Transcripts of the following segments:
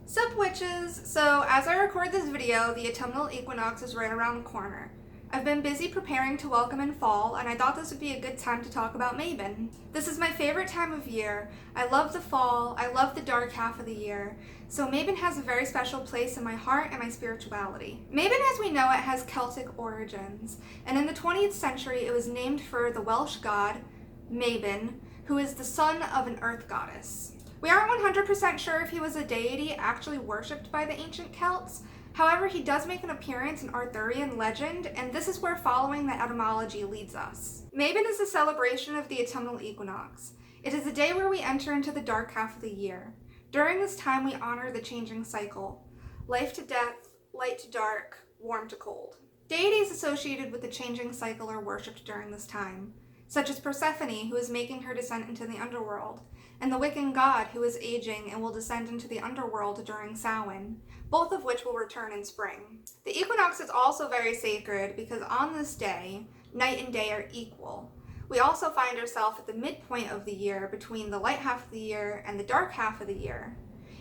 Sup witches! So as I record this video, the autumnal equinox is right around the corner. I've been busy preparing to welcome in fall, and I thought this would be a good time to talk about Mabon. This is my favorite time of year. I love the fall, I love the dark half of the year, so Mabon has a very special place in my heart and my spirituality. Mabon, as we know it, has Celtic origins, and in the 20th century it was named for the Welsh god, Mabon, who is the son of an earth goddess. We aren't 100% sure if he was a deity actually worshipped by the ancient Celts. However, he does make an appearance in Arthurian legend, and this is where following the etymology leads us. Mabon is a celebration of the autumnal equinox. It is a day where we enter into the dark half of the year. During this time, we honor the changing cycle. Life to death, light to dark, warm to cold. Deities associated with the changing cycle are worshipped during this time, such as Persephone, who is making her descent into the underworld, and the Wiccan god, who is aging and will descend into the underworld during Samhain, both of which will return in spring. The equinox is also very sacred because on this day, night and day are equal. We also find ourselves at the midpoint of the year between the light half of the year and the dark half of the year.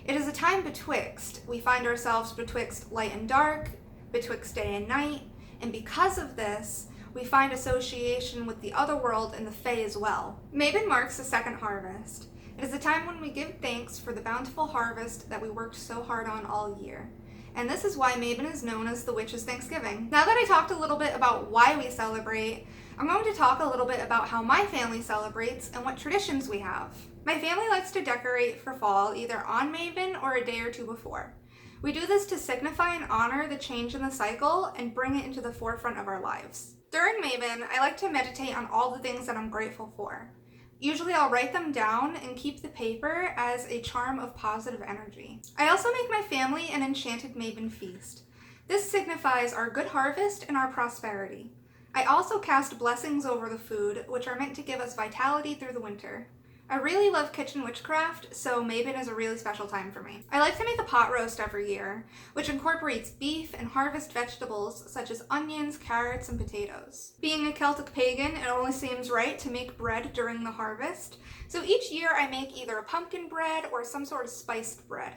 It is a time betwixt. We find ourselves betwixt light and dark, betwixt day and night, and because of this, we find association with the other world and the Fae as well. Mabon marks the second harvest. It is a time when we give thanks for the bountiful harvest that we worked so hard on all year. And this is why Mabon is known as the Witches' Thanksgiving. Now that I talked a little bit about why we celebrate, I'm going to talk a little bit about how my family celebrates and what traditions we have. My family likes to decorate for fall either on Mabon or a day or two before. We do this to signify and honor the change in the cycle and bring it into the forefront of our lives. During Mabon, I like to meditate on all the things that I'm grateful for. Usually I'll write them down and keep the paper as a charm of positive energy. I also make my family an enchanted Mabon feast. This signifies our good harvest and our prosperity. I also cast blessings over the food, which are meant to give us vitality through the winter. I really love kitchen witchcraft, so Mabon is a really special time for me. I like to make a pot roast every year, which incorporates beef and harvest vegetables such as onions, carrots, and potatoes. Being a Celtic pagan, it only seems right to make bread during the harvest, so each year I make either a pumpkin bread or some sort of spiced bread.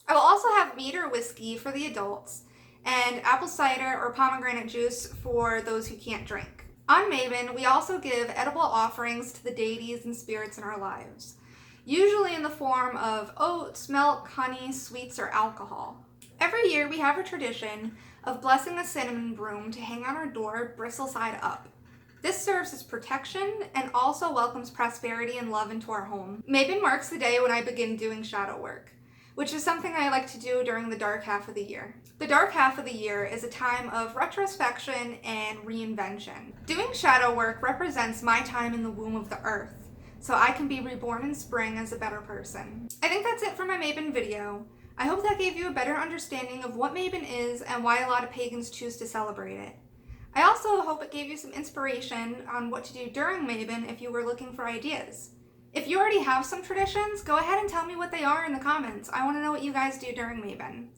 I will also have mead or whiskey for the adults, and apple cider or pomegranate juice for those who can't drink. On Mabon, we also give edible offerings to the deities and spirits in our lives, usually in the form of oats, milk, honey, sweets, or alcohol. Every year we have a tradition of blessing a cinnamon broom to hang on our door, bristle side up. This serves as protection and also welcomes prosperity and love into our home. Mabon marks the day when I begin doing shadow work, which is something I like to do during the dark half of the year. The dark half of the year is a time of retrospection and reinvention. Doing shadow work represents my time in the womb of the earth, so I can be reborn in spring as a better person. I think that's it for my Mabon video. I hope that gave you a better understanding of what Mabon is and why a lot of pagans choose to celebrate it. I also hope it gave you some inspiration on what to do during Mabon if you were looking for ideas. If you already have some traditions, go ahead and tell me what they are in the comments. I want to know what you guys do during Mabon.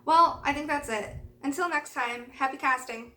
Well, I think that's it. Until next time, happy casting!